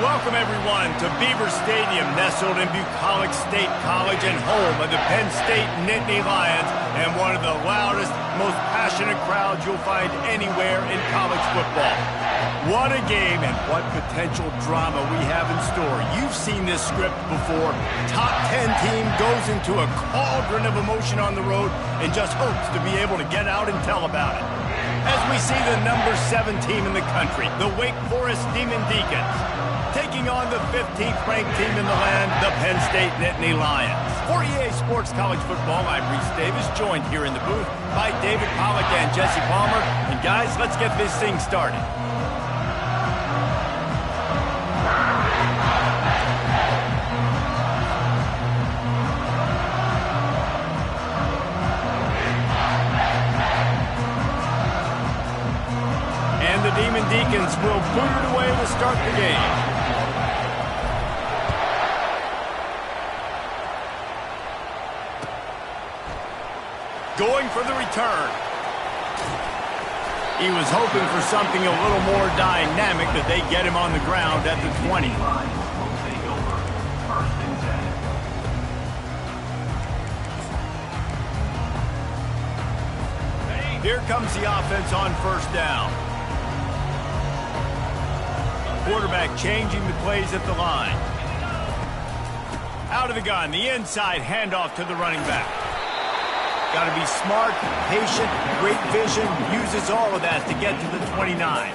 Welcome, everyone, to Beaver Stadium, nestled in Bucolic State College and home of the Penn State Nittany Lions, and one of the loudest, most passionate crowds you'll find anywhere in college football. What a game and what potential drama we have in store. You've seen this script before. Top 10 team goes into a cauldron of emotion on the road and just hopes to be able to get out and tell about it. As we see the number 7 team in the country, the Wake Forest Demon Deacons, taking on the 15th ranked team in the land, the Penn State Nittany Lions. For EA Sports College Football, I'm Reese Davis, joined here in the booth by David Pollack and Jesse Palmer. And guys, let's get this thing started. And the Demon Deacons will boot it away to start the game. Going for the return. He was hoping for something a little more dynamic, that they get him on the ground at the 20. Here comes the offense on first down. Quarterback changing the plays at the line. Out of the gun, the inside handoff to the running back. Got to be smart, patient, great vision, uses all of that to get to the 29.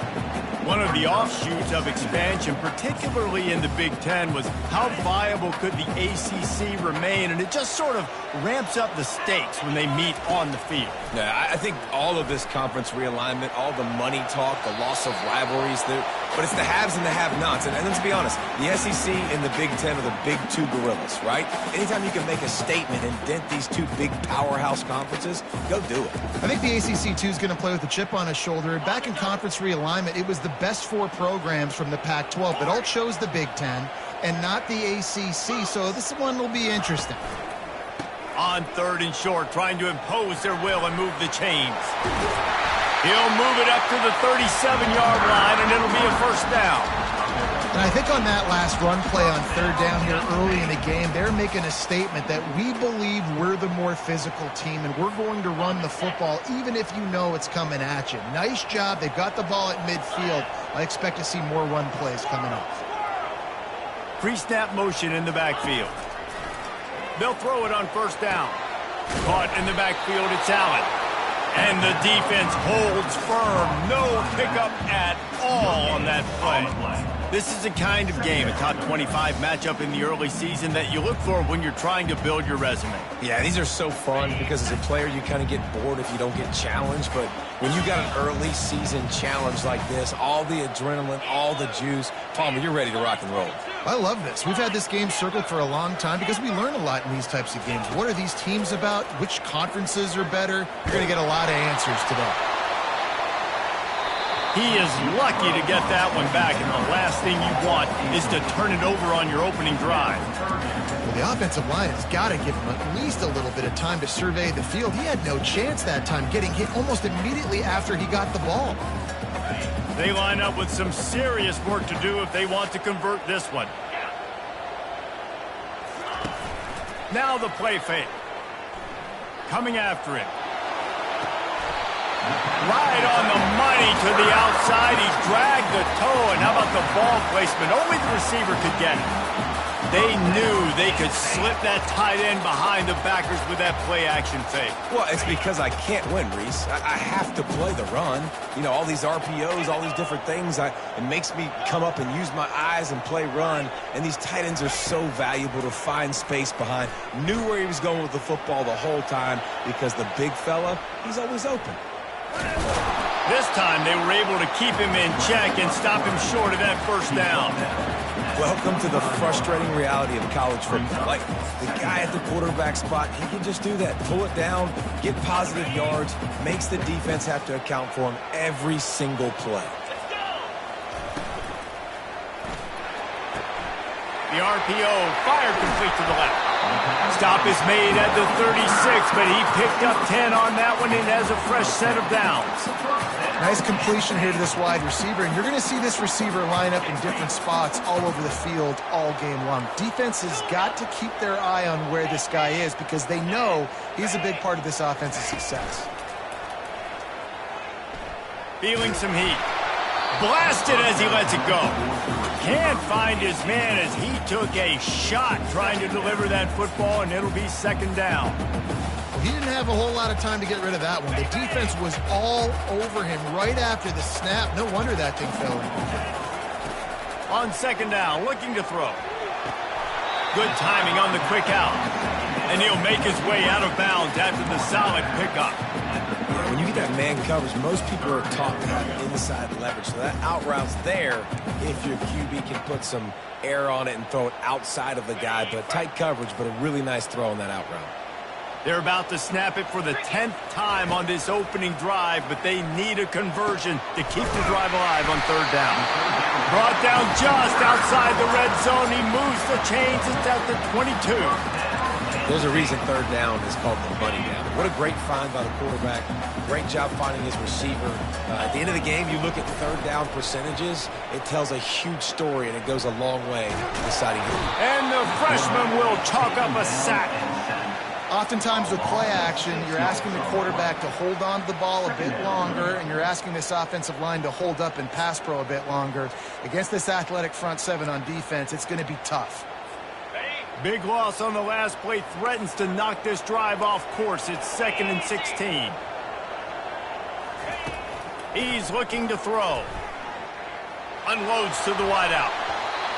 One of the offshoots of expansion, particularly in the Big Ten, was how viable could the ACC remain, and it just sort of ramps up the stakes when they meet on the field. Yeah, I think all of this conference realignment, all the money talk, the loss of rivalries, but it's the haves and the have-nots. And let's be honest, the SEC and the Big Ten are the big two gorillas, right? Anytime you can make a statement and dent these two big powerhouse conferences, go do it. I think the ACC, too, is going to play with a chip on his shoulder. Back in conference realignment, it was the best 4 programs from the Pac-12, but all chose the Big Ten and not the ACC, so this one will be interesting. On 3rd and short, trying to impose their will and move the chains. He'll move it up to the 37-yard line, and it'll be a first down. And I think on that last run play on 3rd down here early in the game, they're making a statement that we believe we're the more physical team, and we're going to run the football even if you know it's coming at you. Nice job. They've got the ball at midfield. I expect to see more run plays coming up. Pre-snap motion in the backfield. They'll throw it on first down. Caught in the backfield, it's Allen. And the defense holds firm. No pickup at all on that play. This is the kind of game, a top 25 matchup in the early season, that you look for when you're trying to build your resume. Yeah, these are so fun because as a player you kind of get bored if you don't get challenged, but when you got an early season challenge like this, all the adrenaline, all the juice, Palmer, you're ready to rock and roll. I love this. We've had this game circled for a long time because we learn a lot in these types of games. What are these teams about? Which conferences are better? You're going to get a lot of answers today. He is lucky to get that one back, and the last thing you want is to turn it over on your opening drive. Well, the offensive line has got to give him at least a little bit of time to survey the field. He had no chance that time, getting hit almost immediately after he got the ball. They line up with some serious work to do if they want to convert this one. Now the play fake. Coming after it. Right on the money to the outside. He dragged the toe, and how about the ball placement? Only the receiver could get it. They knew they could slip that tight end behind the backers with that play-action fake. Well, it's because I can't win, Reese. I have to play the run. You know, all these RPOs, all these different things, it makes me come up and use my eyes and play run. And these tight ends are so valuable to find space behind. Knew where he was going with the football the whole time because the big fella, he's always open. This time they were able to keep him in check and stop him short of that first down. Welcome to the frustrating reality of college football. Like, the guy at the quarterback spot, he can just do that. Pull it down, get positive yards, makes the defense have to account for him every single play. The RPO fired complete to the left. Stop is made at the 36, but he picked up 10 on that one and has a fresh set of downs. Nice completion here to this wide receiver, and you're going to see this receiver line up in different spots all over the field all game long. Defense has got to keep their eye on where this guy is because they know he's a big part of this offense's success. Feeling some heat. Blasted as he lets it go. Can't find his man as he took a shot trying to deliver that football, and it'll be second down. He didn't have a whole lot of time to get rid of that one. The defense was all over him right after the snap. No wonder that thing fell in. On second down, looking to throw. Good timing on the quick out. And he'll make his way out of bounds after the solid pickup. When you get that man coverage, most people are taught to have inside leverage. So that out route's there if your QB can put some air on it and throw it outside of the guy. But tight coverage, but a really nice throw on that out route. They're about to snap it for the 10th time on this opening drive, but they need a conversion to keep the drive alive on third down. Brought down just outside the red zone. He moves the chains. It's at the 22. There's a reason third down is called the money down. What a great find by the quarterback. Great job finding his receiver. At the end of the game, you look at third down percentages. It tells a huge story, and it goes a long way in deciding who. And the freshman will chalk up a sack. Oftentimes with play action, you're asking the quarterback to hold on to the ball a bit longer, and you're asking this offensive line to hold up and pass pro a bit longer. Against this athletic front seven on defense, it's going to be tough. Big loss on the last play threatens to knock this drive off course. It's 2nd and 16. He's looking to throw. Unloads to the wideout.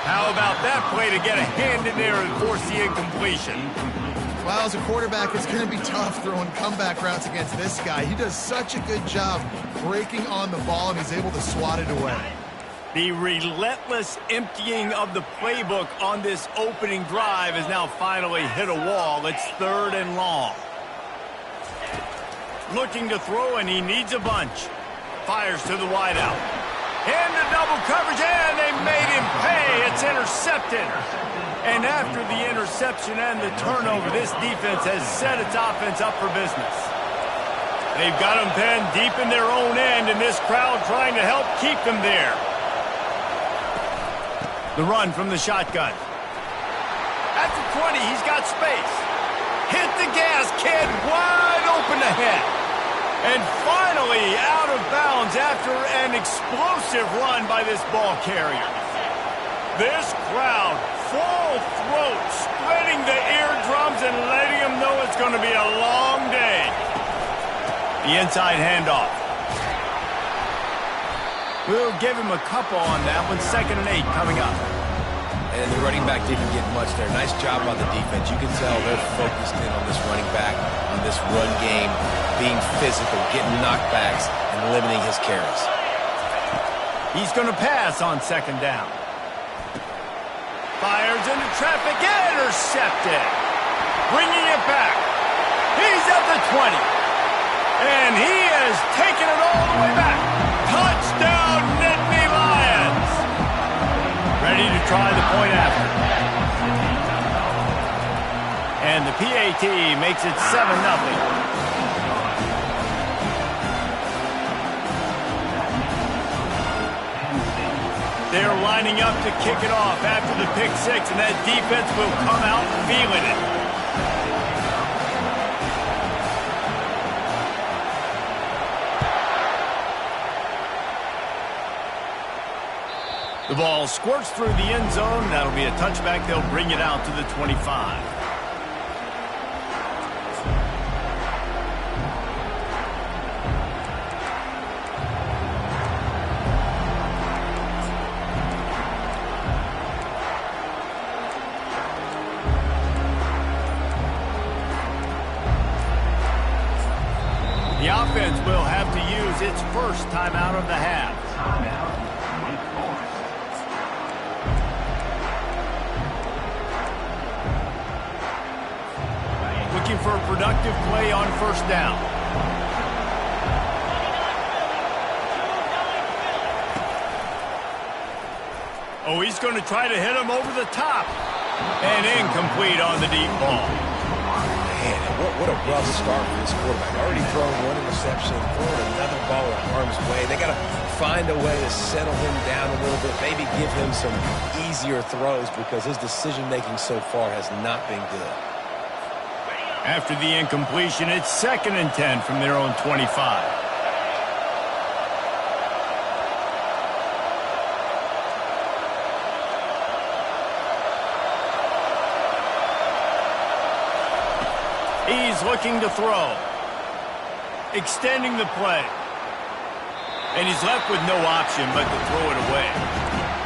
How about that play to get a hand in there and force the incompletion? Well, as a quarterback, it's going to be tough throwing comeback routes against this guy. He does such a good job breaking on the ball, and he's able to swat it away. The relentless emptying of the playbook on this opening drive has now finally hit a wall. It's 3rd and long. Looking to throw, and he needs a bunch. Fires to the wideout. Into double coverage, and they made him pay. It's intercepted. And after the interception and the turnover, this defense has set its offense up for business. They've got them pinned deep in their own end, and this crowd trying to help keep them there. The run from the shotgun. At the 20, he's got space. Hit the gas, kid, wide open ahead. And finally out of bounds after an explosive run by this ball carrier. This crowd, full throat, splitting the eardrums and letting them know it's going to be a long day. The inside handoff. We'll give him a couple on that one. 2nd and 8 coming up. And the running back didn't get much there. Nice job by the defense. You can tell they're focused in on this running back, on this run game, being physical, getting knockbacks, and limiting his carries. He's going to pass on 2nd down. Fires into traffic, intercepted. Bringing it back. He's at the 20. And he has taken it all the way back. Touchdown, Nittany Lions. Ready to try the point after. And the PAT makes it 7-0. They're lining up to kick it off after the pick six, and that defense will come out feeling it. The ball squirts through the end zone. That'll be a touchback. They'll bring it out to the 25. The offense will have to use its first timeout of the half. Looking for a productive play on 1st down. Oh, he's going to try to hit him over the top. And incomplete on the deep ball. Man, What a rough start for this quarterback. Already thrown one interception, throwing another ball in harm's way. They got to find a way to settle him down a little bit, maybe give him some easier throws because his decision-making so far has not been good. After the incompletion, it's 2nd and 10 from their own 25. He's looking to throw. Extending the play. And he's left with no option but to throw it away.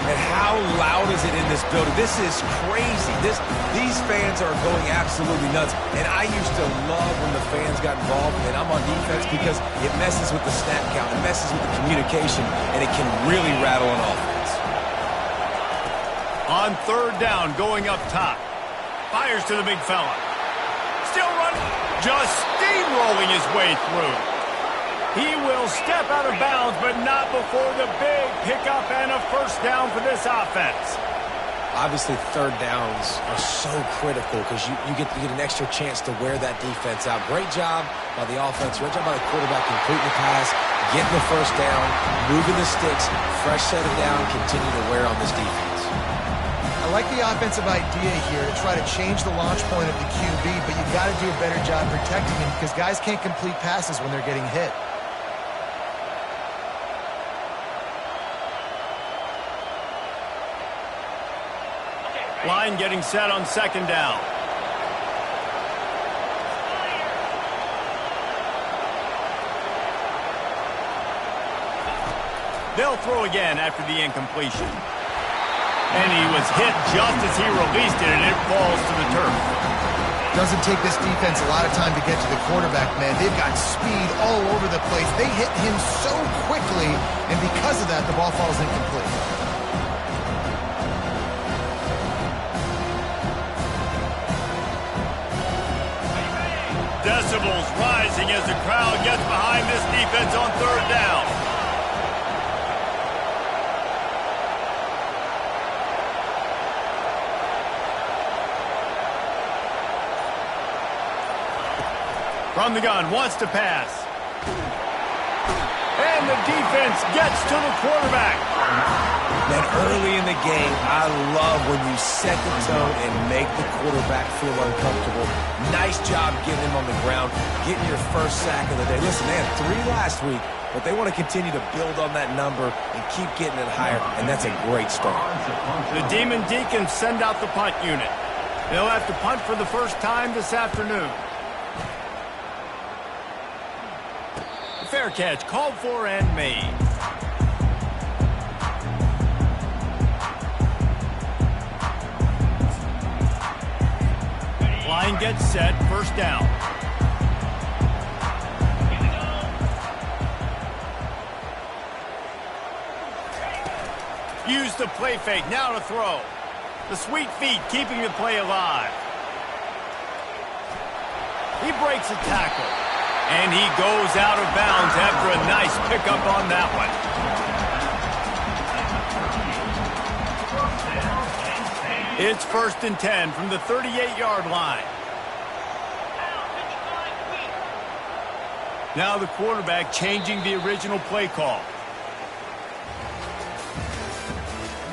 And how loud is it in this building? This is crazy. These fans are going absolutely nuts. And I used to love when the fans got involved, and I'm on defense because it messes with the snap count. It messes with the communication, and it can really rattle an offense. On 3rd down, going up top. Fires to the big fella. Still running. Just steamrolling his way through. He will step out of bounds, but not before the big pickup and a 1st down for this offense. Obviously, 3rd downs are so critical because you get an extra chance to wear that defense out. Great job by the offense. Great job by the quarterback completing the pass, getting the 1st down, moving the sticks, fresh set it down, continue to wear on this defense. I like the offensive idea here to try to change the launch point of the QB, but you've got to do a better job protecting him because guys can't complete passes when they're getting hit. Line getting set on 2nd down. They'll throw again after the incompletion. And he was hit just as he released it, and it falls to the turf. Doesn't take this defense a lot of time to get to the quarterback, man. They've got speed all over the place. They hit him so quickly, and because of that, the ball falls incomplete. Decibels rising as the crowd gets behind this defense on 3rd down. From the gun, wants to pass. And the defense gets to the quarterback. Man, early in the game, I love when you set the tone and make the quarterback feel uncomfortable. Nice job getting him on the ground, getting your 1st sack of the day. Listen, they had 3 last week, but they want to continue to build on that number and keep getting it higher, and that's a great start. The Demon Deacons send out the punt unit. They'll have to punt for the 1st time this afternoon. Fair catch, called for and made. Line gets set, 1st down. Use the play fake, now to throw. The sweet feet keeping the play alive. He breaks a tackle. And he goes out of bounds after a nice pickup on that one. It's 1st and 10 from the 38-yard line. Now the quarterback changing the original play call.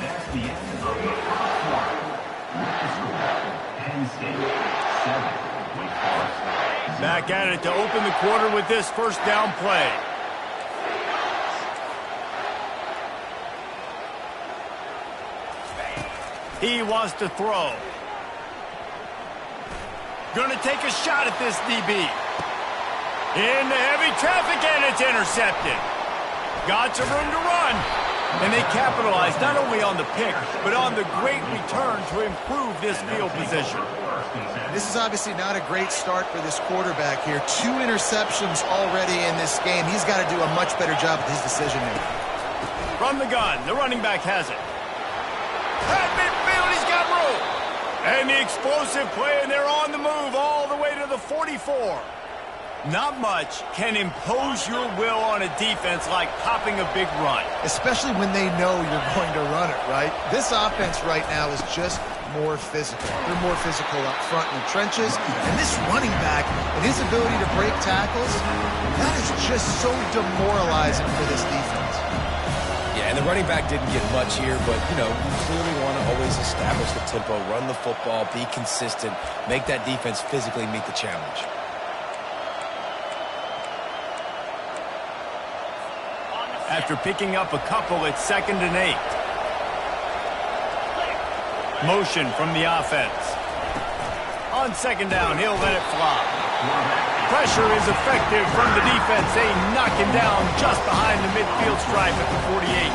That's the end of the first quarter. Penn State 7. Back at it to open the quarter with this 1st down play. He wants to throw. Gonna take a shot at this DB. Into heavy traffic, and it's intercepted. Got some room to run. And they capitalize not only on the pick, but on the great return to improve this field position. This is obviously not a great start for this quarterback here. 2 interceptions already in this game. He's got to do a much better job with his decision-making. From the gun, the running back has it. At midfield, he's got room. And the explosive play, and they're on the move all the way to the 44. Not much can impose your will on a defense like popping a big run. Especially when they know you're going to run it, right? This offense right now is just more physical. They're more physical up front in the trenches. And this running back and his ability to break tackles, that is just so demoralizing for this defense. Yeah, and the running back didn't get much here, but, you know, you clearly want to always establish the tempo, run the football, be consistent, make that defense physically meet the challenge. After picking up a couple, it's 2nd and 8. Motion from the offense. On 2nd down, he'll let it fly. Pressure is effective from the defense. They knock him down just behind the midfield stripe at the 48.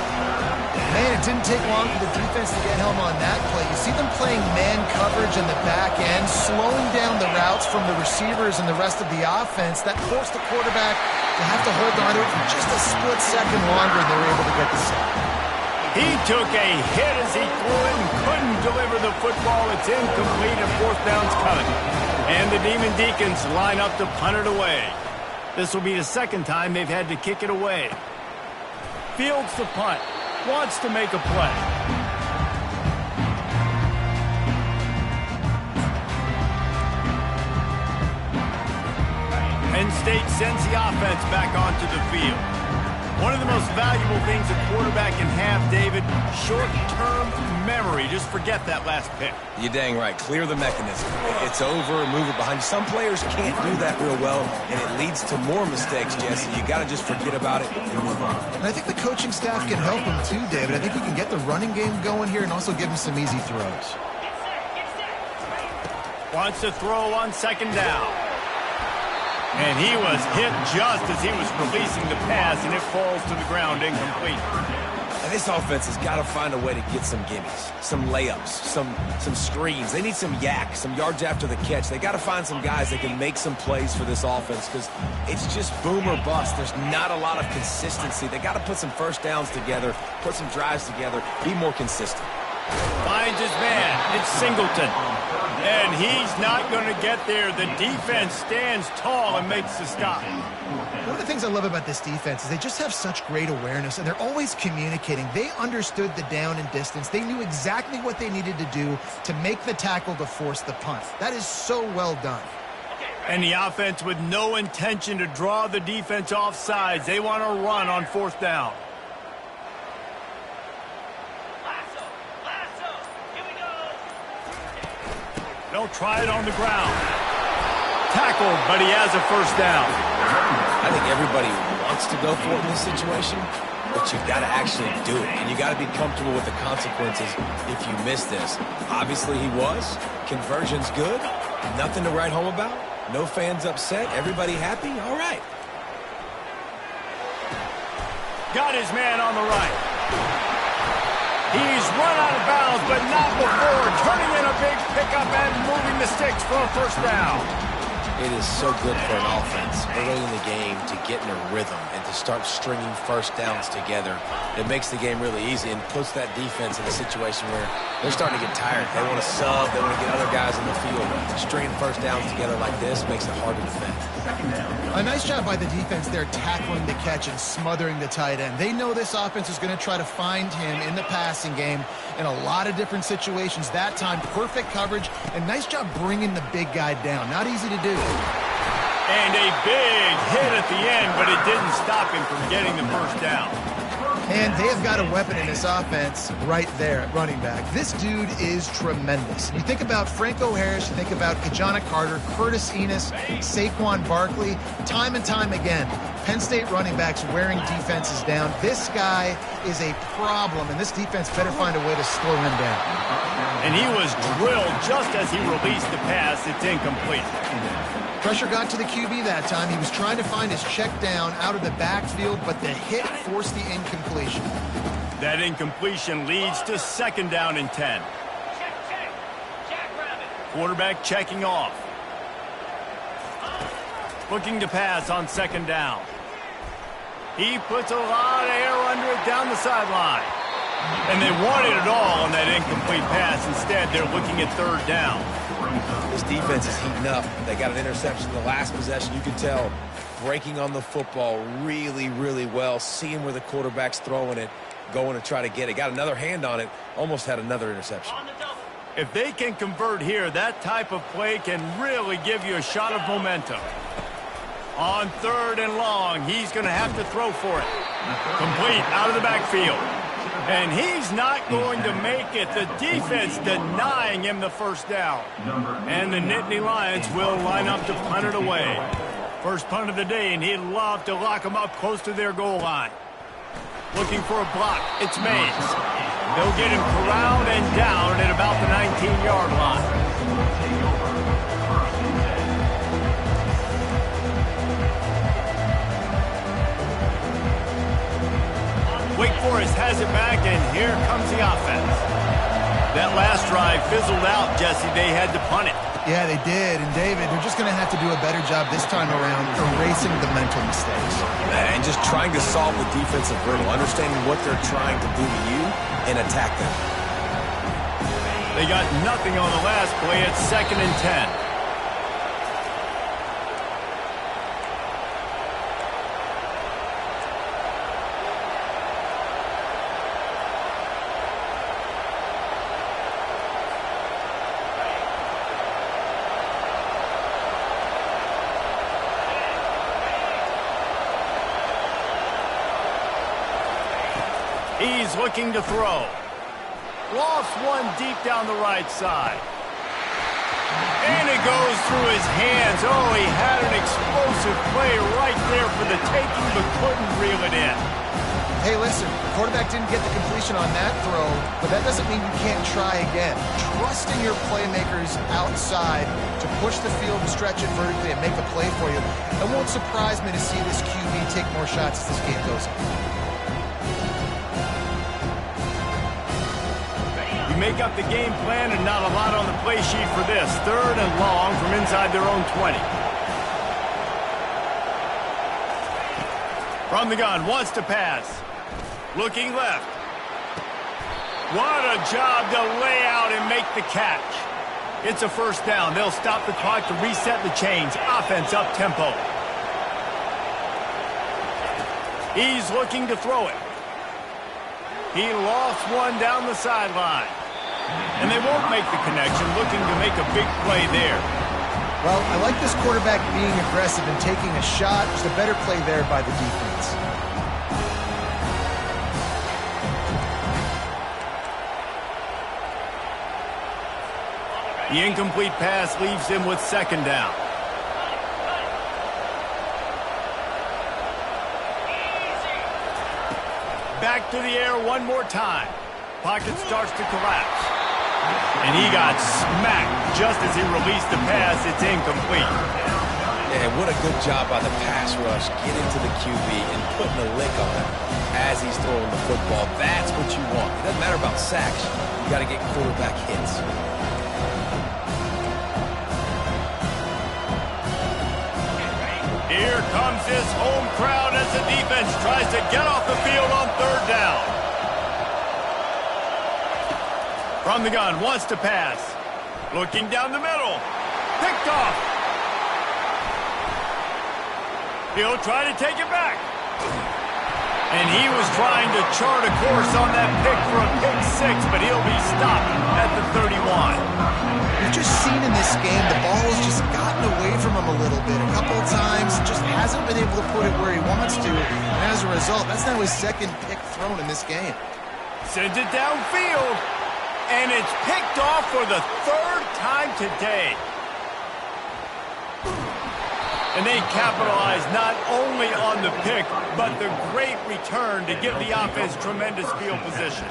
Man, it didn't take long for the defense to get home on that play. You see them playing man coverage in the back end, slowing down the routes from the receivers and the rest of the offense. That forced the quarterback to have to hold on to it for just a split second longer, and they were able to get the sack. He took a hit as he threw it and couldn't deliver the football. It's incomplete and 4th down's coming. And the Demon Deacons line up to punt it away. This will be the 2nd time they've had to kick it away. Fields the punt. Wants to make a play. Penn State sends the offense back onto the field. One of the most valuable things a quarterback can have, David, short-term memory. Just forget that last pick. You're dang right. Clear the mechanism. It's over, move it behind you. Some players can't do that real well, and it leads to more mistakes, Jesse. You got to just forget about it and move on. And I think the coaching staff can help him too, David. I think he can get the running game going here and also give him some easy throws. Wants to throw on 2nd down. And he was hit just as he was releasing the pass, and it falls to the ground incomplete. And this offense has got to find a way to get some gimmies, some layups, some screens. They need some yak, some yards after the catch. They got to find some guys that can make some plays for this offense because it's just boom or bust. There's not a lot of consistency. They got to put some first downs together, put some drives together, be more consistent. Finds his man. It's Singleton. And he's not going to get there. The defense stands tall and makes the stop. One of the things I love about this defense is they just have such great awareness, and they're always communicating. They understood the down and distance. They knew exactly what they needed to do to make the tackle to force the punt. That is so well done. And the offense with no intention to draw the defense off sides. They want to run on 4th down. They'll try it on the ground. Tackled, but he has a 1st down. I think everybody wants to go for it in this situation, but you got to actually do it, and you got to be comfortable with the consequences if you miss this. Obviously, he was. Conversion's good. Nothing to write home about. No fans upset. Everybody happy. All right. Got his man on the right. He's run out of bounds, but not before turning in a big pickup and moving the sticks for a 1st down. It is so good for an offense early in the game to get in a rhythm and to start stringing 1st downs together. It makes the game really easy and puts that defense in a situation where they're starting to get tired. They want to sub. They want to get other guys in the field. Stringing 1st downs together like this makes it hard to defend. A nice job by the defense there tackling the catch and smothering the tight end. They know this offense is going to try to find him in the passing game in a lot of different situations. That time, perfect coverage, and nice job bringing the big guy down. Not easy to do. And a big hit at the end, but it didn't stop him from getting the 1st down. And they have got a weapon in this offense right there at running back. This dude is tremendous. You think about Franco Harris, you think about Kajana Carter, Curtis Enos, Saquon Barkley, time and time again, Penn State running backs wearing defenses down. This guy is a problem, and this defense better find a way to slow him down. And he was drilled just as he released the pass. It's incomplete. Pressure got to the QB that time. He was trying to find his check down out of the backfield, but the hit forced the incompletion. That incompletion leads to 2nd down and 10. Quarterback checking off. Looking to pass on 2nd down. He puts a lot of air under it down the sideline. And they wanted it all on that incomplete pass. Instead, they're looking at 3rd down. This defense is heating up. They got an interception the last possession. You can tell breaking on the football really, really well, seeing where the quarterback's throwing it, going to try to get it. Got another hand on it, almost had another interception. If they can convert here, that type of play can really give you a shot of momentum. On 3rd and long, he's going to have to throw for it. Complete out of the backfield. And he's not going to make it. The defense denying him the first down. And the Nittany Lions will line up to punt it away. First punt of the day, and he'd love to lock them up close to their goal line. Looking for a block. It's Mays. They'll get him corralled and down at about the 19-yard line. Wake Forest has it back, and here comes the offense. That last drive fizzled out, Jesse. They had to punt it. Yeah, they did. And, David, they're just going to have to do a better job this time around erasing the mental mistakes. And just trying to solve the defensive riddle, understanding what they're trying to do to you and attack them. They got nothing on the last play. It's 2nd and 10. He's looking to throw. Lofts one deep down the right side. And it goes through his hands. Oh, he had an explosive play right there for the taking, but couldn't reel it in. Hey, listen, the quarterback didn't get the completion on that throw, but that doesn't mean you can't try again. Trusting your playmakers outside to push the field and stretch it vertically and make a play for you. It won't surprise me to see this QB take more shots as this game goes on. Make up the game plan and not a lot on the play sheet for this. 3rd and long from inside their own 20. From the gun, wants to pass. Looking left. What a job to lay out and make the catch. It's a first down. They'll stop the clock to reset the chains. Offense up tempo. He's looking to throw it. He lost one down the sideline. And they won't make the connection, looking to make a big play there. Well, I like this quarterback being aggressive and taking a shot. Just a better play there by the defense. The incomplete pass leaves him with 2nd down. Back to the air one more time. Pocket starts to collapse. And he got smacked just as he released the pass. It's incomplete. Yeah, what a good job by the pass rush, getting to the QB and putting a lick on him as he's throwing the football. That's what you want. It doesn't matter about sacks. You got to get quarterback hits. Here comes his home crowd as the defense tries to get off the field on 3rd down. From the gun, wants to pass. Looking down the middle. Picked off. He'll try to take it back. And he was trying to chart a course on that pick for a pick 6, but he'll be stopped at the 31. We've just seen in this game the ball has just gotten away from him a little bit. A couple of times, just hasn't been able to put it where he wants to. And as a result, that's now his 2nd pick thrown in this game. Sends it downfield. And it's picked off for the 3rd time today. And they capitalize not only on the pick, but the great return to give the offense tremendous field position.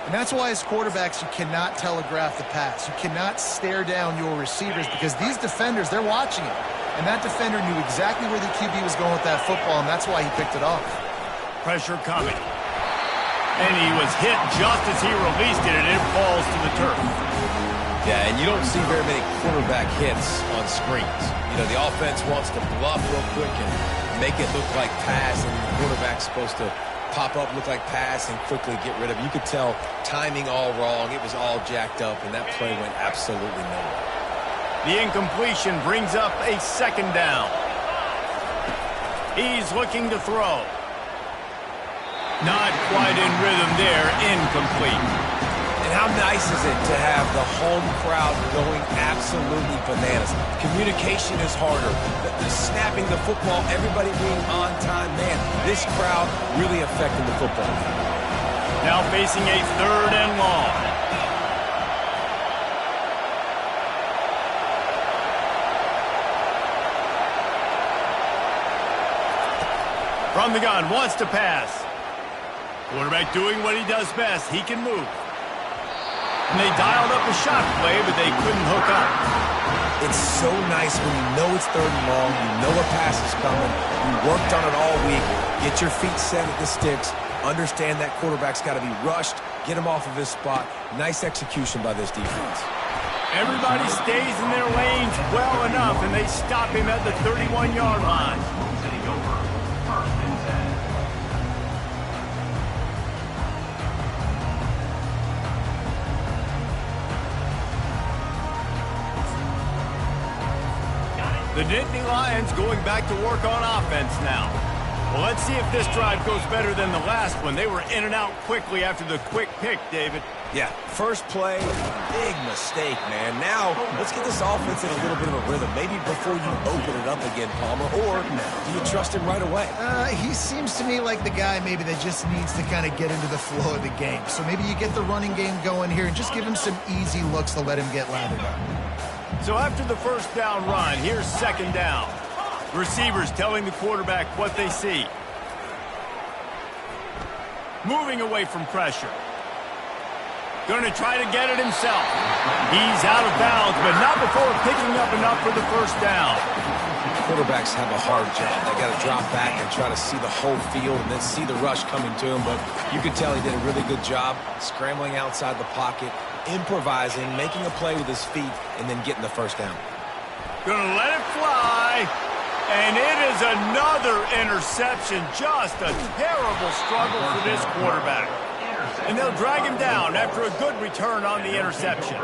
And that's why as quarterbacks, you cannot telegraph the pass. You cannot stare down your receivers because these defenders, they're watching it. And that defender knew exactly where the QB was going with that football, and that's why he picked it off. Pressure coming. And he was hit just as he released it, and it falls to the turf. Yeah, and you don't see very many quarterback hits on screens. You know, the offense wants to bluff real quick and make it look like pass, and the quarterback's supposed to pop up, look like pass, and quickly get rid of it. You could tell timing all wrong. It was all jacked up, and that play went absolutely nowhere. The incompletion brings up a 2nd down. He's looking to throw. Not quite in rhythm there, incomplete. And how nice is it to have the home crowd going absolutely bananas? Communication is harder. The snapping the football, everybody being on time. Man, this crowd really affecting the football. Now facing a 3rd and long. From the gun, wants to pass. Quarterback doing what he does best. He can move. And they dialed up a shot play, but they couldn't hook up. It's so nice when you know it's 3rd and long, you know a pass is coming, you worked on it all week, get your feet set at the sticks, understand that quarterback's got to be rushed, get him off of his spot. Nice execution by this defense. Everybody stays in their lanes well enough, and they stop him at the 31-yard line. Taking over. 1st and 10. The Nittany Lions going back to work on offense now. Well, let's see if this drive goes better than the last one. They were in and out quickly after the quick pick, David. Yeah, first play, big mistake, man. Now, let's get this offense in a little bit of a rhythm. Maybe before you open it up again, Palmer, or do you trust him right away? He seems to me like the guy maybe that just needs to kind of get into the flow of the game. So maybe you get the running game going here and just give him some easy looks to let him get lathered up. So after the 1st down run, here's 2nd down. Receivers telling the quarterback what they see. Moving away from pressure. Going to try to get it himself. He's out of bounds, but not before picking up enough for the 1st down. Quarterbacks have a hard job. They got to drop back and try to see the whole field and then see the rush coming to him. But you can tell he did a really good job scrambling outside the pocket, improvising, making a play with his feet, and then getting the 1st down. Gonna let it fly. And it is another interception. Just a terrible struggle for this quarterback. And they'll drag him down after a good return on the interception.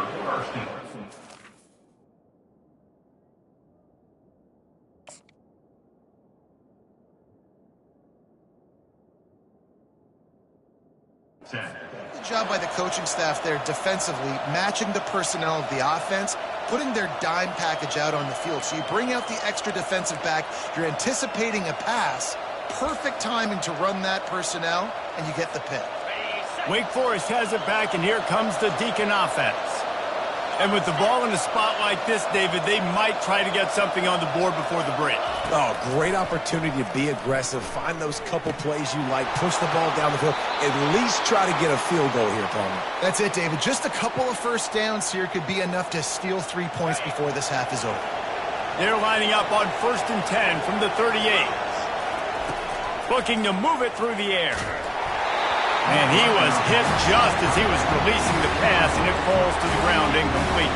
Good job by the coaching staff there defensively, matching the personnel of the offense, putting their dime package out on the field. So you bring out the extra defensive back, you're anticipating a pass, perfect timing to run that personnel, and you get the pick. Wake Forest has it back, and here comes the Deacon offense. And with the ball in a spot like this, David, they might try to get something on the board before the break. Oh, great opportunity to be aggressive, find those couple plays you like, push the ball down the field, at least try to get a field goal here, Palmer. That's it, David. Just a couple of 1st downs here could be enough to steal 3 points before this half is over. They're lining up on 1st and 10 from the 38. Looking to move it through the air. And he was hit just as he was releasing the pass, and it falls to the ground incomplete.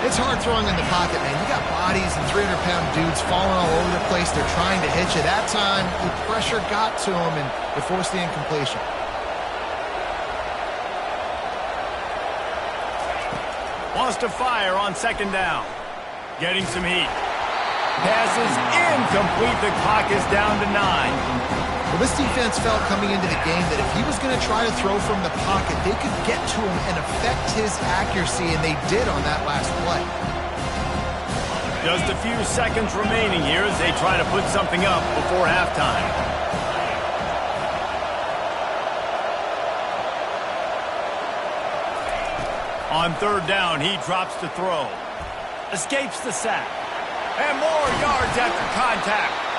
It's hard throwing in the pocket, man. You got bodies and 300-pound dudes falling all over the place. They're trying to hit you. That time, the pressure got to him, and it forced the incompletion. Wants to fire on 2nd down. Getting some heat. Pass is incomplete. The clock is down to 9. Well, this defense felt coming into the game that if he was going to try to throw from the pocket, they could get to him and affect his accuracy, and they did on that last play. Just a few seconds remaining here as they try to put something up before halftime. On 3rd down, he drops to throw. Escapes the sack. And more yards after contact.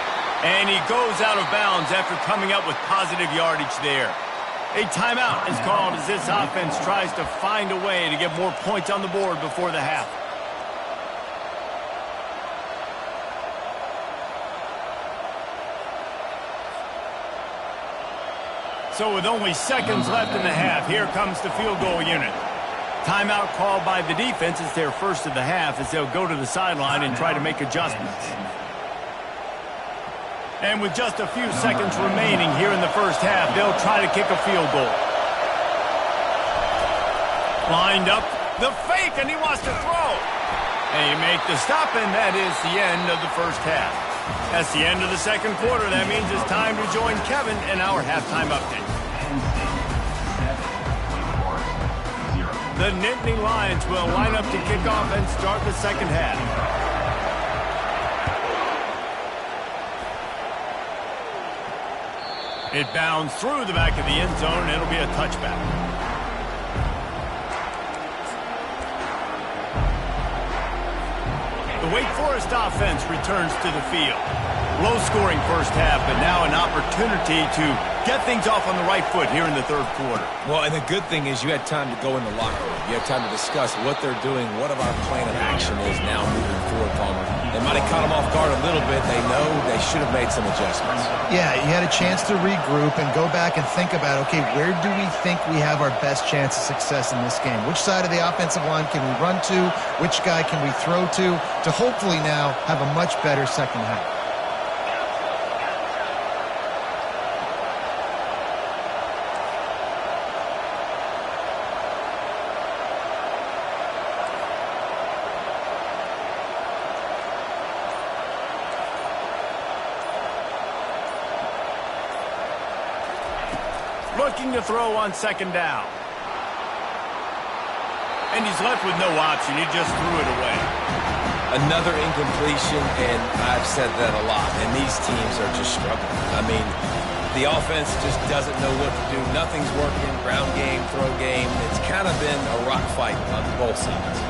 And he goes out of bounds after coming up with positive yardage there. A timeout is called as this offense tries to find a way to get more points on the board before the half. So with only seconds left in the half, here comes the field goal unit. Timeout called by the defense is their 1st of the half as they'll go to the sideline and try to make adjustments. And with just a few seconds remaining here in the 1st half, they'll try to kick a field goal. Lined up, the fake, and he wants to throw. They make the stop, and that is the end of the 1st half. That's the end of the 2nd quarter. That means it's time to join Kevin in our halftime update. Penn State 7, Wake Forest 0. The Nittany Lions will line up to kick off and start the second half. It bounds through the back of the end zone. It'll be a touchback. The Wake Forest offense returns to the field. Low-scoring first half, but now an opportunity to get things off on the right foot here in the third quarter. Well, and the good thing is you had time to go in the locker room. You had time to discuss what they're doing, what of our plan of action is now moving forward, Palmer. They might have caught them off guard a little bit. They know they should have made some adjustments. Yeah, you had a chance to regroup and go back and think about, okay, where do we think we have our best chance of success in this game? Which side of the offensive line can we run to? Which guy can we throw to hopefully now have a much better second half? Looking to throw on second down. And he's left with no option. He just threw it away. Another incompletion, and I've said that a lot, and these teams are just struggling. I mean, the offense just doesn't know what to do. Nothing's working. Ground game, throw game. It's kind of been a rock fight on both sides.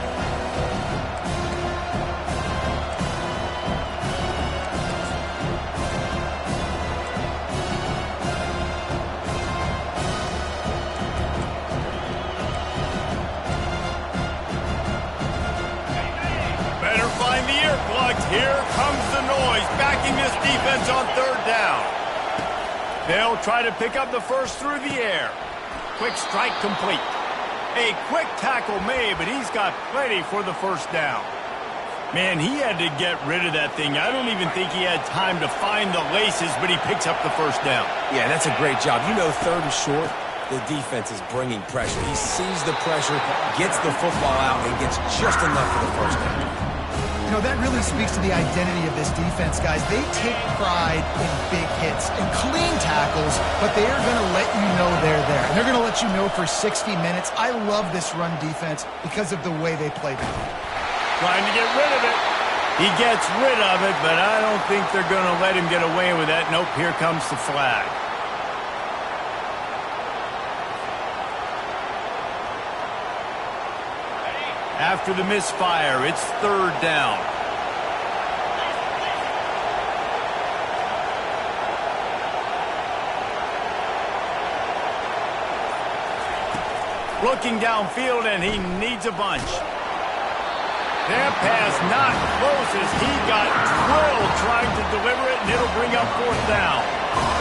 Here comes the noise, backing this defense on third down. They'll try to pick up the first through the air. Quick strike complete. A quick tackle made, but he's got plenty for the first down. Man, he had to get rid of that thing. I don't even think he had time to find the laces, but he picks up the first down. Yeah, that's a great job. You know, third and short, the defense is bringing pressure. He sees the pressure, gets the football out, and gets just enough for the first down. You know, that really speaks to the identity of this defense, guys. They take pride in big hits and clean tackles, but they are going to let you know they're there. And they're going to let you know for 60 minutes. I love this run defense because of the way they play the game. Trying to get rid of it. He gets rid of it, but I don't think they're going to let him get away with that. Nope, here comes the flag. After the misfire, it's third down. Looking downfield, and he needs a bunch. That pass not close as he got drilled trying to deliver it, and it'll bring up fourth down.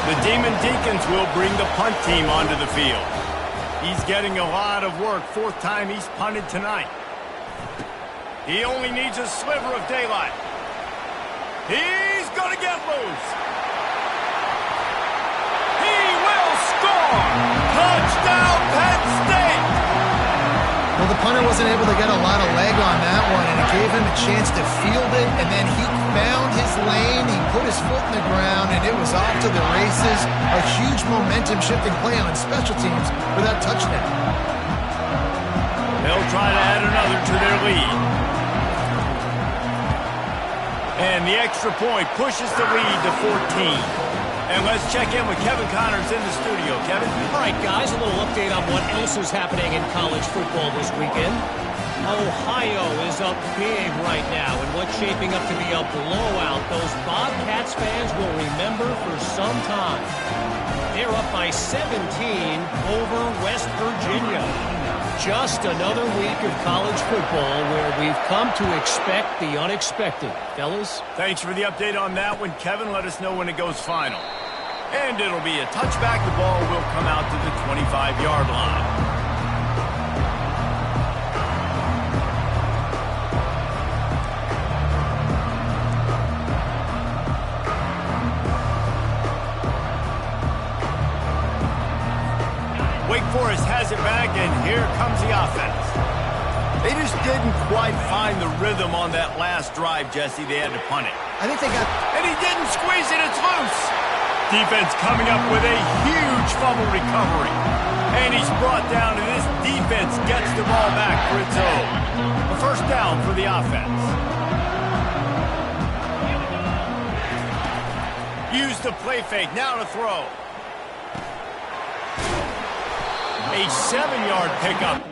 The Demon Deacons will bring the punt team onto the field. He's getting a lot of work. Fourth time he's punted tonight. He only needs a sliver of daylight. He's going to get loose. He will score. Touchdown, Penn State. Well, the punter wasn't able to get a lot of leg on that one, and it gave him a chance to field it, and then he found his lane. He put his foot in the ground, and it was off to the races. A huge momentum-shifting play on special teams for that touchdown. They'll try to add another to their lead. And the extra point pushes the lead to 14. And let's check in with Kevin Connors in the studio. Kevin? All right, guys, a little update on what else is happening in college football this weekend. Ohio is up big right now in what's shaping up to be a blowout. Those Bobcats fans will remember for some time. They're up by 17 over West Virginia. Just another week of college football where we've come to expect the unexpected. Fellas? Thanks for the update on that one, Kevin. Let us know when it goes final. And it'll be a touchback. The ball will come out to the 25-yard line. Wake Forest has it back, and here comes the offense. They just didn't quite find the rhythm on that last drive, Jesse. They had to punt it. I think they got... And he didn't squeeze it. It's loose. Defense coming up with a huge fumble recovery. And he's brought down, and this defense gets the ball back for its own. A first down for the offense. Use the play fake. Now to throw. A 7-yard pickup.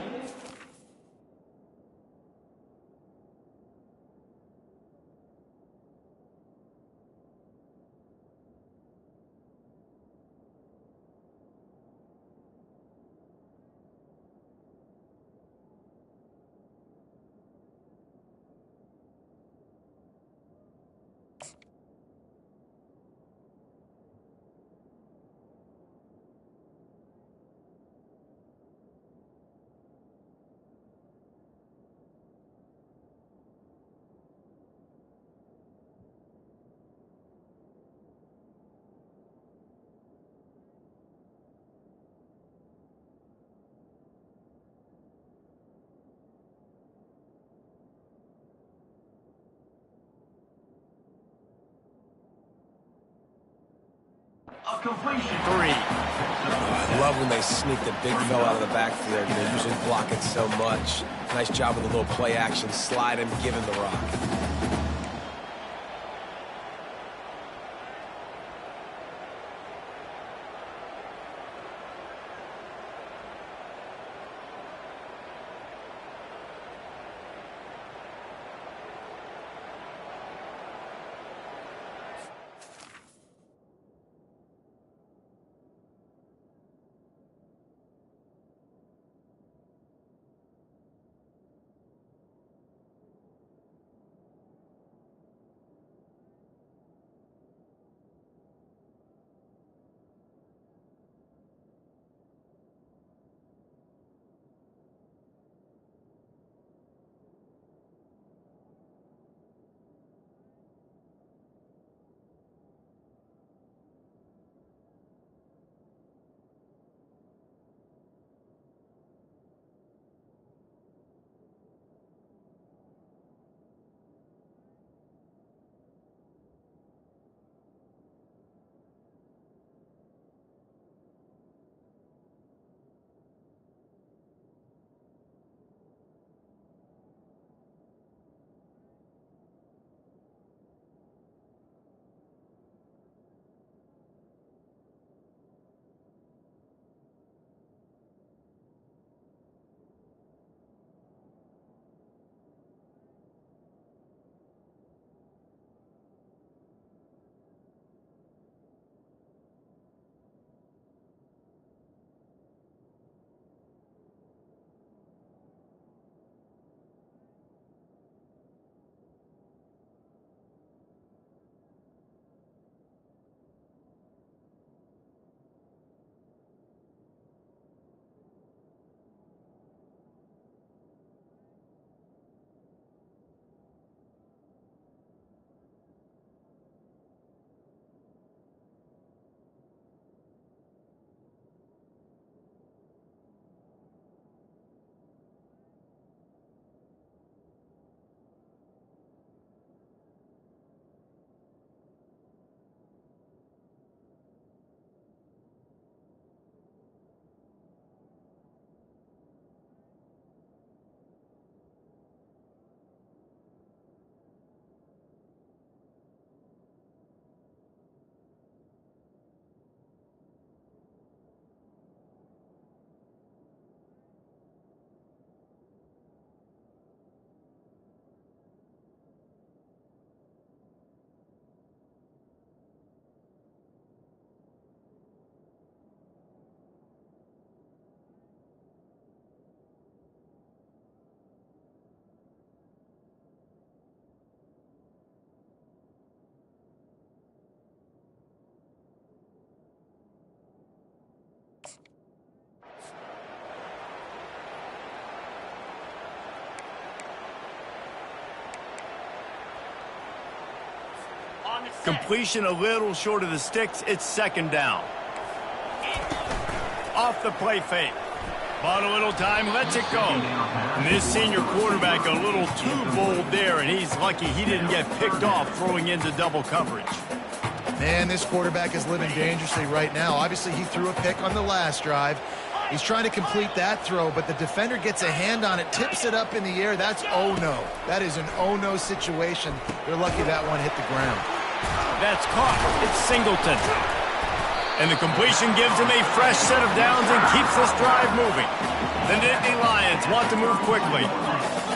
A completion. 3. I love when they sneak the big fella out of the backfield. They usually block it so much. Nice job with a little play action. Slide him, give him the rock. Completion a little short of the sticks. It's second down. Off the play fake. Bought a little time, lets it go. And this senior quarterback a little too bold there, and he's lucky he didn't get picked off throwing into double coverage. Man, this quarterback is living dangerously right now. Obviously, he threw a pick on the last drive. He's trying to complete that throw, but the defender gets a hand on it, tips it up in the air. That's oh-no. That is an oh-no situation. They're lucky that one hit the ground. That's caught. It's Singleton. And the completion gives him a fresh set of downs and keeps this drive moving. The Nittany Lions want to move quickly.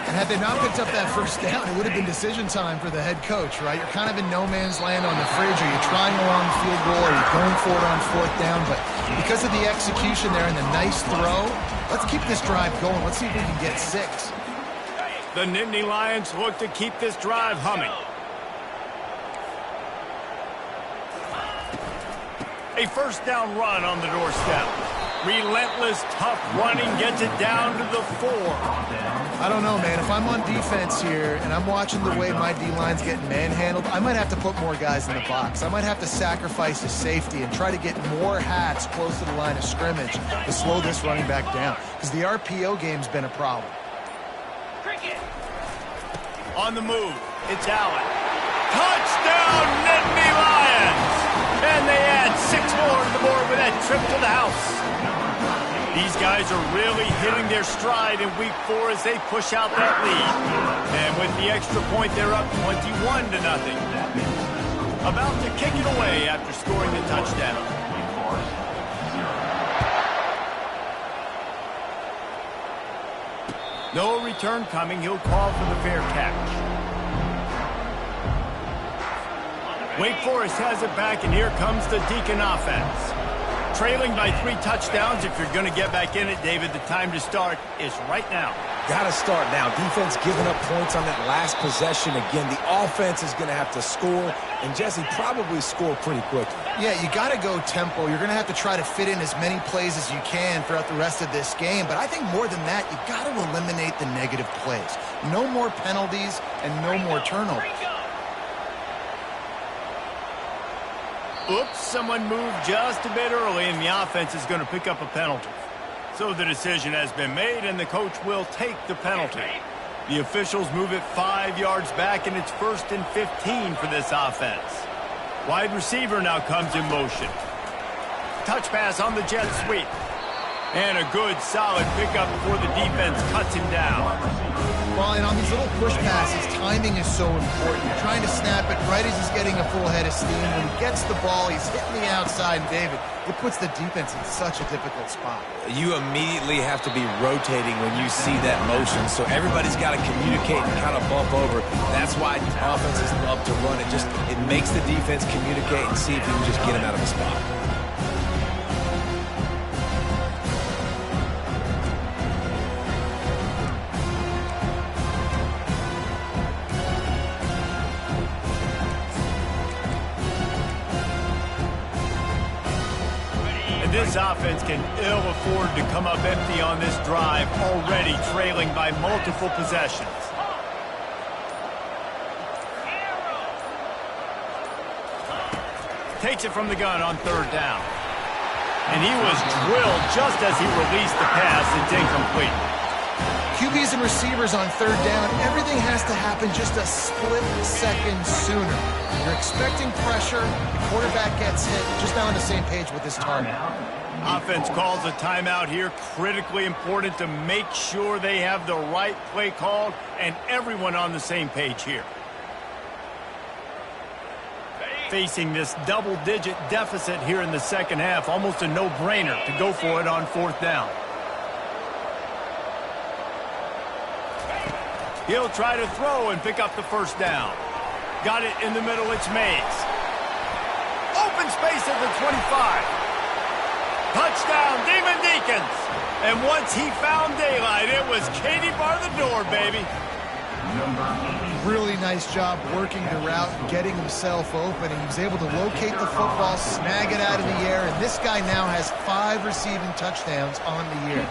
And had they not picked up that first down, it would have been decision time for the head coach, right? You're kind of in no man's land on the fridge. Are you trying a long field goal? Are you going for it on fourth down? But because of the execution there and the nice throw, let's keep this drive going. Let's see if we can get 6. The Nittany Lions look to keep this drive humming. A first down run on the doorstep. Relentless, tough running gets it down to the 4. I don't know, man. If I'm on defense here and I'm watching the way my D-line's getting manhandled, I might have to put more guys in the box. I might have to sacrifice his safety and try to get more hats close to the line of scrimmage to slow this running back down, because the RPO game's been a problem. On the move, it's Allen. Touchdown, Nittany Lions! And they add 6 more to the board with that trip to the house. These guys are really hitting their stride in week 4 as they push out that lead. And with the extra point, they're up 21-0. About to kick it away after scoring the touchdown. No return coming. He'll call for the fair catch. Wake Forest has it back, and here comes the Deacon offense. Trailing by 3 touchdowns. If you're going to get back in it, David, the time to start is right now. Got to start now. Defense giving up points on that last possession. Again, the offense is going to have to score, and Jesse probably score pretty quickly. Yeah, you got to go tempo. You're going to have to try to fit in as many plays as you can throughout the rest of this game. But I think more than that, you got to eliminate the negative plays. No more penalties and no more turnovers. Oops, someone moved just a bit early, and the offense is going to pick up a penalty. So the decision has been made, and the coach will take the penalty. The officials move it 5 yards back, and it's 1st and 15 for this offense. Wide receiver now comes in motion. Touch pass on the jet sweep. And a good, solid pickup before the defense cuts him down. Well, and on these little push passes, timing is so important. You're trying to snap it right as he's getting a full head of steam. When he gets the ball, he's hitting the outside, and David, it puts the defense in such a difficult spot. You immediately have to be rotating when you see that motion, so everybody's got to communicate and kind of bump over. That's why offenses love to run it. It makes the defense communicate and see if you can just get him out of the spot. This offense can ill afford to come up empty on this drive, already trailing by multiple possessions. Takes it from the gun on 3rd down. And he was drilled just as he released the pass. It's incomplete. QBs and receivers on 3rd down, everything has to happen just a split second sooner. You're expecting pressure, the quarterback gets hit, just not on the same page with his target. Offense calls a timeout here, critically important to make sure they have the right play called and everyone on the same page here. Facing this double-digit deficit here in the second half, almost a no-brainer to go for it on 4th down. He'll try to throw and pick up the 1st down. Got it in the middle, it's Mays. Open space at the 25. Touchdown, Demon Deacons. And once he found daylight, it was Katie bar the door, baby. Really nice job working the route, getting himself open, and he was able to locate the football, snag it out of the air, and this guy now has 5 receiving touchdowns on the year.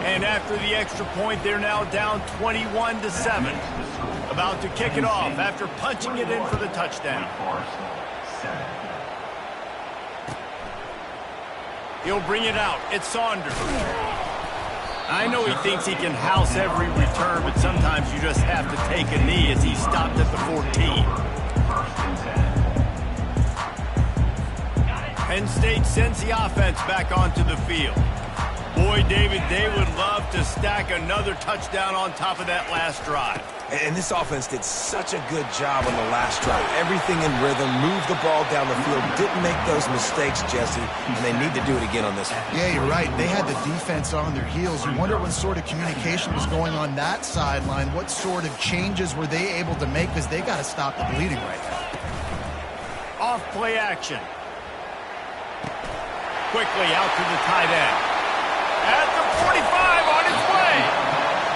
And after the extra point, they're now down 21-7. About to kick it off after punching it in for the touchdown. He'll bring it out. It's Saunders. I know he thinks he can house every return, but sometimes you just have to take a knee as he stopped at the 14. Penn State sends the offense back onto the field. Boy, David, they would love to stack another touchdown on top of that last drive. And this offense did such a good job on the last drive. Everything in rhythm, moved the ball down the field, didn't make those mistakes, Jesse, and they need to do it again on this one. Yeah, you're right. They had the defense on their heels. You wonder what sort of communication was going on that sideline. What sort of changes were they able to make, because they got to stop the bleeding right now. Off play action. Quickly out to the tight end. At the 45 on his way.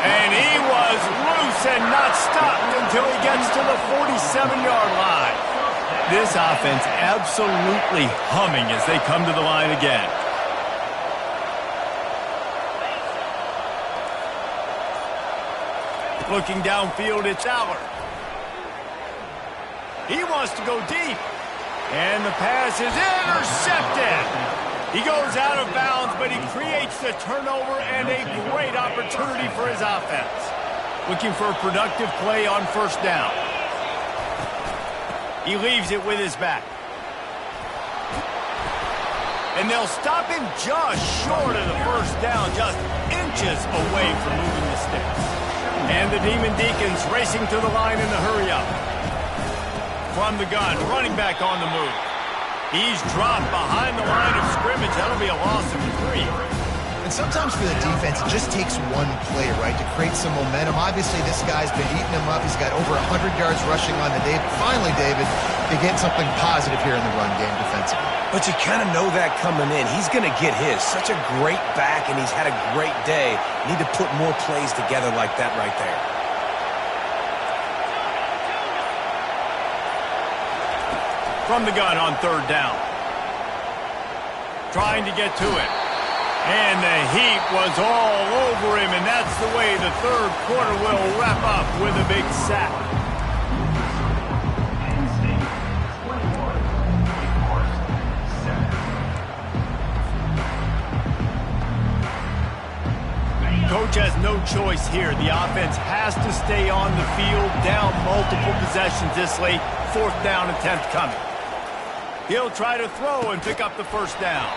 And he was loose and not stopped until he gets to the 47-yard line. This offense absolutely humming as they come to the line again. Looking downfield, it's Allard. He wants to go deep. And the pass is intercepted. He goes out of bounds, but he creates the turnover and a great opportunity for his offense. Looking for a productive play on first down. He leaves it with his back. And they'll stop him just short of the first down, just inches away from moving the sticks. And the Demon Deacons racing to the line in the hurry-up. From the gun, running back on the move. He's dropped behind the line of scrimmage. That'll be a loss of 3. And sometimes for the defense, it just takes one play, right, to create some momentum. Obviously, this guy's been eating him up. He's got over 100 yards rushing on the day. But finally, David, they get something positive here in the run game defensively. But you kind of know that coming in. He's going to get his. Such a great back, and he's had a great day. Need to put more plays together like that right there. From the gun on third down. Trying to get to it. And the heat was all over him, and that's the way the third quarter will wrap up with a big sack. Coach has no choice here. The offense has to stay on the field, down multiple possessions this late. Fourth down attempt coming. He'll try to throw and pick up the first down.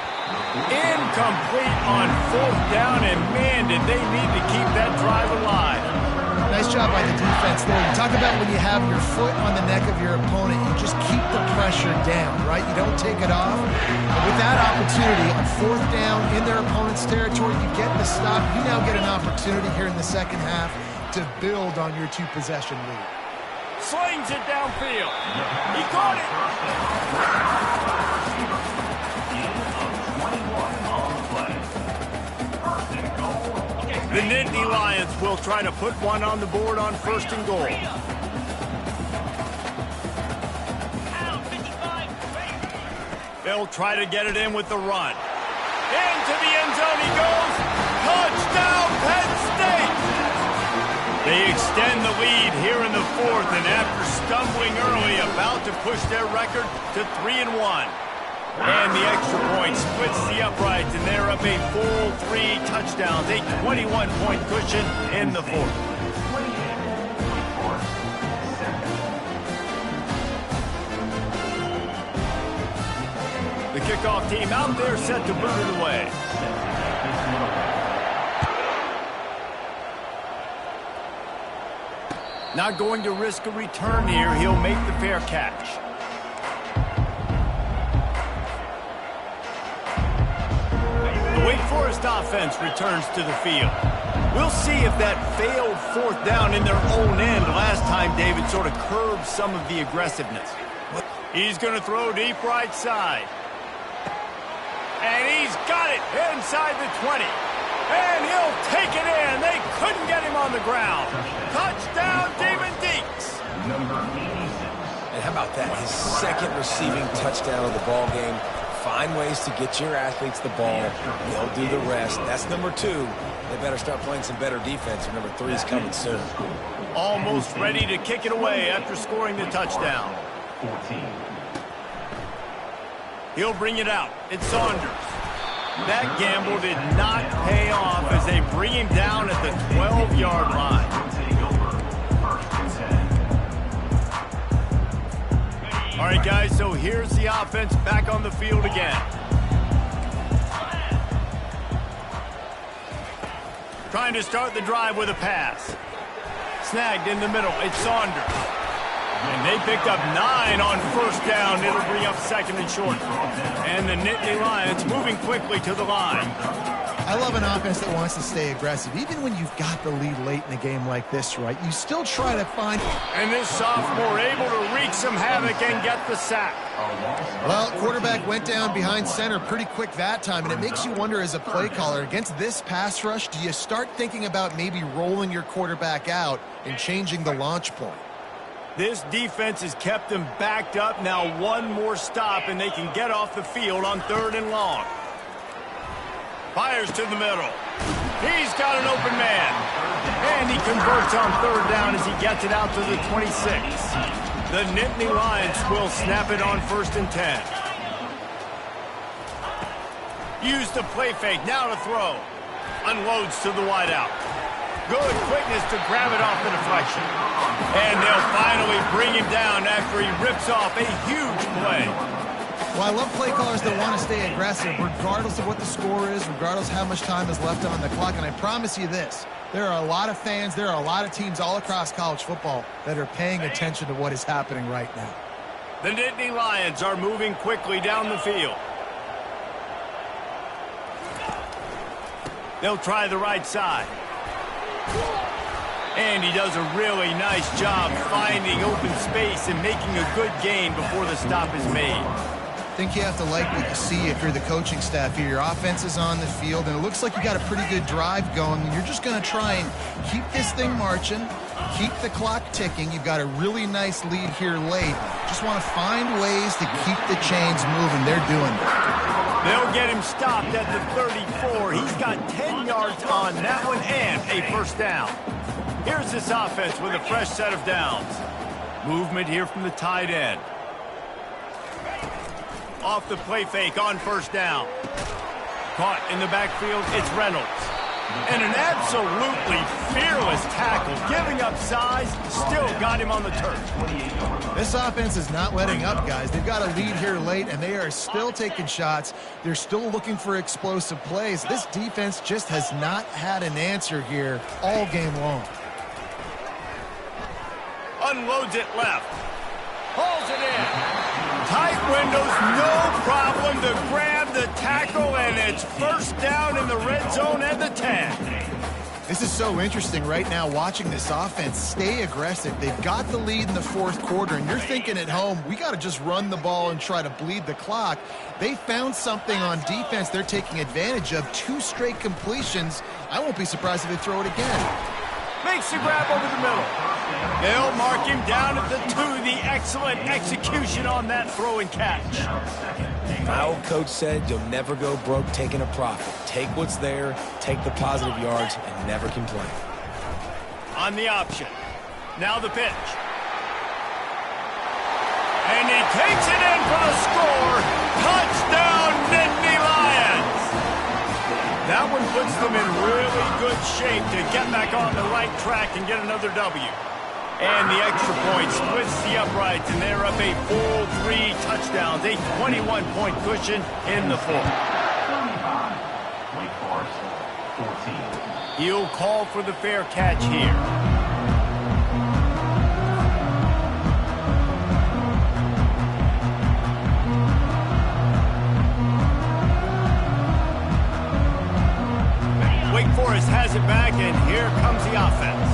Incomplete on fourth down, and man, did they need to keep that drive alive. Nice job by the defense there. You talk about when you have your foot on the neck of your opponent, you just keep the pressure down, right? You don't take it off. But with that opportunity on fourth down in their opponent's territory, you get the stop. You now get an opportunity here in the second half to build on your two-possession lead. Slings it downfield. He caught it. The Nittany Lions will try to put one on the board on first and goal. They'll try to get it in with the run. Into the end zone he goes. Touchdown, Penn State! They extend the lead here in the fourth, and after stumbling early, about to push their record to 3-1. And the extra point splits the uprights, and they're up a full 3 touchdowns, a 21-point cushion in the fourth. The kickoff team out there set to boot it away. Not going to risk a return here. He'll make the fair catch. The Wake Forest offense returns to the field. We'll see if that failed fourth down in their own end last time, David, sort of curbed some of the aggressiveness. He's going to throw deep right side. And he's got it inside the 20. And he'll take it in. They couldn't get him on the ground. Touchdown, Demon Deeks. And how about that? His second receiving touchdown of the ball game. Find ways to get your athletes the ball. They'll do the rest. That's number 2. They better start playing some better defense, or number 3 is coming soon. Almost ready to kick it away after scoring the touchdown. 14. He'll bring it out. It's Saunders. That gamble did not pay off as they bring him down at the 12-yard line. All right, guys, so here's the offense back on the field again. Trying to start the drive with a pass. Snagged in the middle. It's Saunders. And they picked up 9 on first down. It'll bring up second and short. And the Nittany Lions moving quickly to the line. I love an offense that wants to stay aggressive. Even when you've got the lead late in a game like this, right, you still try to find... And this sophomore able to wreak some havoc and get the sack. Well, quarterback went down behind center pretty quick that time, and it makes you wonder as a play caller, against this pass rush, do you start thinking about maybe rolling your quarterback out and changing the launch point? This defense has kept them backed up. Now one more stop, and they can get off the field on 3rd and long. Fires to the middle. He's got an open man. And he converts on 3rd down as he gets it out to the 26. The Nittany Lions will snap it on 1st and 10. Use the play fake. Now to throw. Unloads to the wideout. Good quickness to grab it off the deflection. And they'll finally bring him down after he rips off a huge play. Well, I love play callers that want to stay aggressive regardless of what the score is, regardless of how much time is left on the clock. And I promise you this, there are a lot of fans, there are a lot of teams all across college football that are paying attention to what is happening right now. The Nittany Lions are moving quickly down the field. They'll try the right side. And he does a really nice job finding open space and making a good gain before the stop is made. I think you have to like what you see if you're the coaching staff here. Your offense is on the field, and it looks like you got a pretty good drive going. You're just going to try and keep this thing marching, keep the clock ticking. You've got a really nice lead here late. Just want to find ways to keep the chains moving. They're doing it. They'll get him stopped at the 34. He's got 10 yards on that one and a first down. Here's this offense with a fresh set of downs. Movement here from the tight end. Off the play fake on 1st down. Caught in the backfield, it's Reynolds. And an absolutely fearless tackle, giving up size, still got him on the turf. This offense is not letting up, guys. They've got a lead here late, and they are still taking shots. They're still looking for explosive plays. This defense just has not had an answer here all game long. Unloads it left. Hauls it in. Tight windows, no problem to grab the tackle, and it's first down in the red zone at the 10. This is so interesting right now, watching this offense stay aggressive. They've got the lead in the 4th quarter, and you're thinking at home, we got to just run the ball and try to bleed the clock. They found something on defense they're taking advantage of. 2 straight completions. I won't be surprised if they throw it again. Makes the grab over the middle. They'll mark him down at the 2. The excellent execution on that throw and catch. My old coach said you'll never go broke taking a profit. Take what's there, take the positive yards, and never complain. On the option. Now the pitch. And he takes it in for the score. Touchdown, Nittany Lions. That one puts them in really good shape to get back on the right track and get another W. And the extra point splits the uprights, and they're up a full 3 touchdowns, a 21-point cushion in the 4th. He'll call for the fair catch here. Wake Forest has it back, and here comes the offense.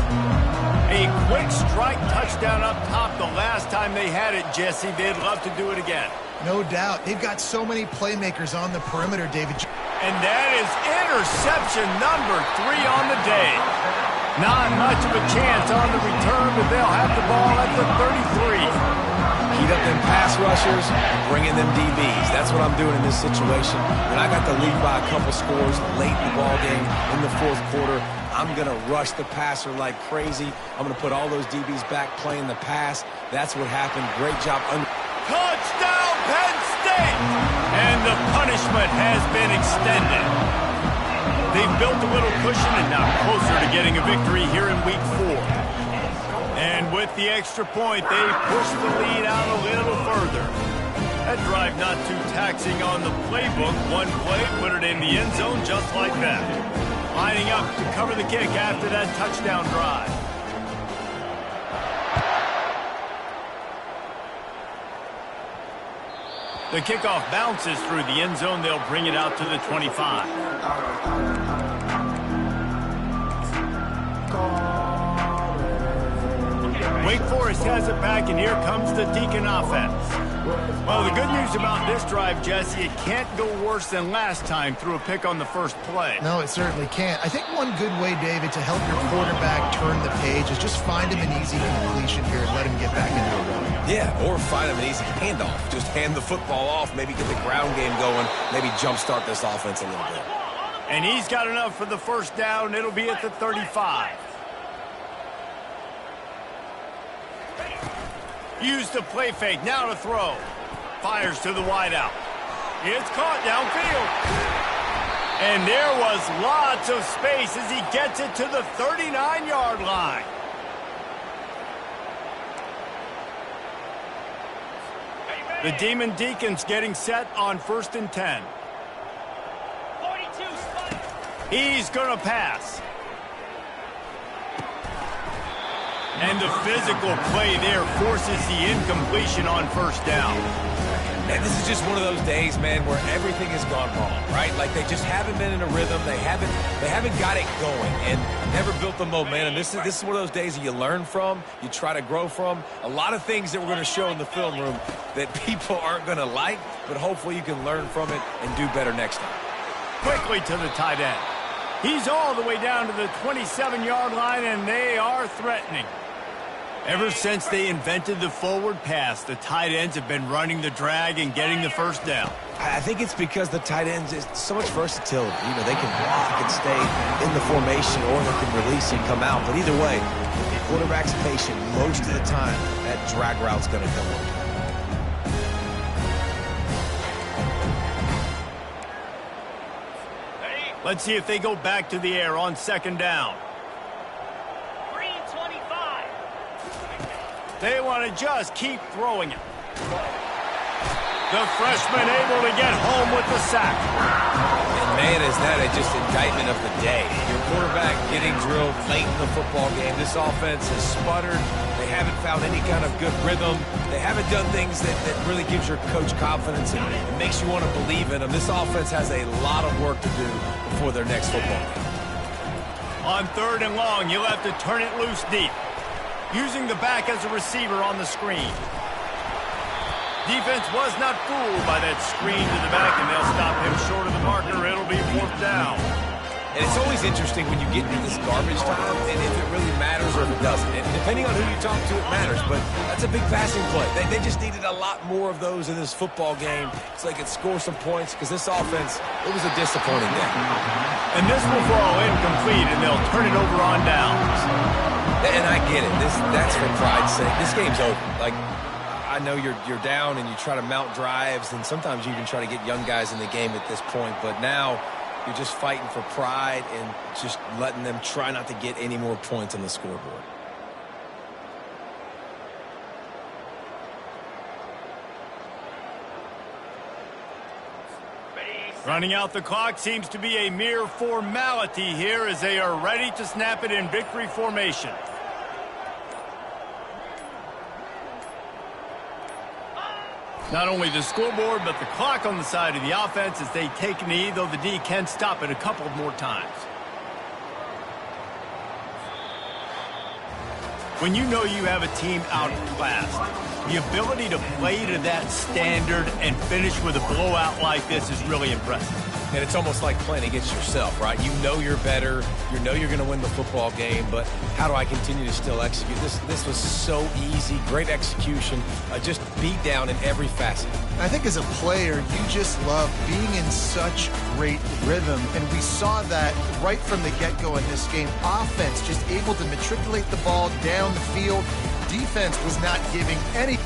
A quick strike touchdown up top the last time they had it, Jesse. They'd love to do it again. No doubt. They've got so many playmakers on the perimeter, David. And that is interception number 3 on the day. Not much of a chance on the return, but they'll have the ball at the 33. Heat up them pass rushers, bring in them DBs. That's what I'm doing in this situation. When I got the lead by a couple scores late in the ball game in the 4th quarter, I'm going to rush the passer like crazy. I'm going to put all those DBs back playing the pass. That's what happened. Great job. Touchdown, Penn State! And the punishment has been extended. They've built a little cushion and now closer to getting a victory here in Week 4. And with the extra point, they push the lead out a little further. That drive not too taxing on the playbook. One play, put it in the end zone just like that. Lining up to cover the kick after that touchdown drive. The kickoff bounces through the end zone. They'll bring it out to the 25. Wake Forest has it back, and here comes the Deacon offense. Well, the good news about this drive, Jesse, it can't go worse than last time through a pick on the first play. No, it certainly can't. I think one good way, David, to help your quarterback turn the page is just find him an easy completion here and let him get back into a run. Yeah, or find him an easy handoff. Just hand the football off, maybe get the ground game going, maybe jumpstart this offense a little bit. And he's got enough for the first down. It'll be at the 35. Use the play fake. Now to throw. Fires to the wideout. It's caught downfield. And there was lots of space as he gets it to the 39-yard line. The Demon Deacons getting set on 1st and 10. He's going to pass. And the physical play there forces the incompletion on first down. And this is just one of those days, man, where everything has gone wrong, right? Like they just haven't been in a rhythm. They haven't got it going and never built the momentum. This is one of those days that you learn from, you try to grow from. A lot of things that we're going to show in the film room that people aren't going to like, but hopefully you can learn from it and do better next time. Quickly to the tight end. He's all the way down to the 27-yard line, and they are threatening. Ever since they invented the forward pass, the tight ends have been running the drag and getting the first down. I think it's because the tight ends is so much versatility. You know, they can block and stay in the formation, or they can release and come out. But either way, if the quarterback's patient most of the time, that drag route's going to come over. Let's see if they go back to the air on 2nd down. They want to just keep throwing it. The freshman able to get home with the sack. And man, is that just indictment of the day. Your quarterback getting drilled late in the football game. This offense has sputtered. They haven't found any kind of good rhythm. They haven't done things that really gives your coach confidence and it makes you want to believe in them. This offense has a lot of work to do before their next football game. On 3rd and long, you'll have to turn it loose deep. Using the back as a receiver on the screen. Defense was not fooled by that screen to the back, and they'll stop him short of the marker. It'll be 4th down. And it's always interesting when you get into this garbage time and if it really matters or if it doesn't. And depending on who you talk to, it matters. But that's a big passing play. They just needed a lot more of those in this football game so they could score some points because this offense, it was a disappointing day. And this will fall incomplete, and they'll turn it over on downs. And I get it. That's for pride's sake. This game's over. Like, I know you're down and you try to mount drives, and sometimes you even try to get young guys in the game at this point. But now you're just fighting for pride and just letting them try not to get any more points on the scoreboard. Running out the clock seems to be a mere formality here as they are ready to snap it in victory formation. Not only the scoreboard, but the clock on the side of the offense as they take a knee, though the D can stop it a couple more times. When you know you have a team outclassed, the ability to play to that standard and finish with a blowout like this is really impressive. And it's almost like playing against yourself, right? You know you're better. You know you're going to win the football game, but how do I continue to still execute? This was so easy, great execution, just beat down in every facet. I think as a player, you just love being in such great rhythm, and we saw that right from the get-go in this game. Offense just able to matriculate the ball down the field. Defense was not giving any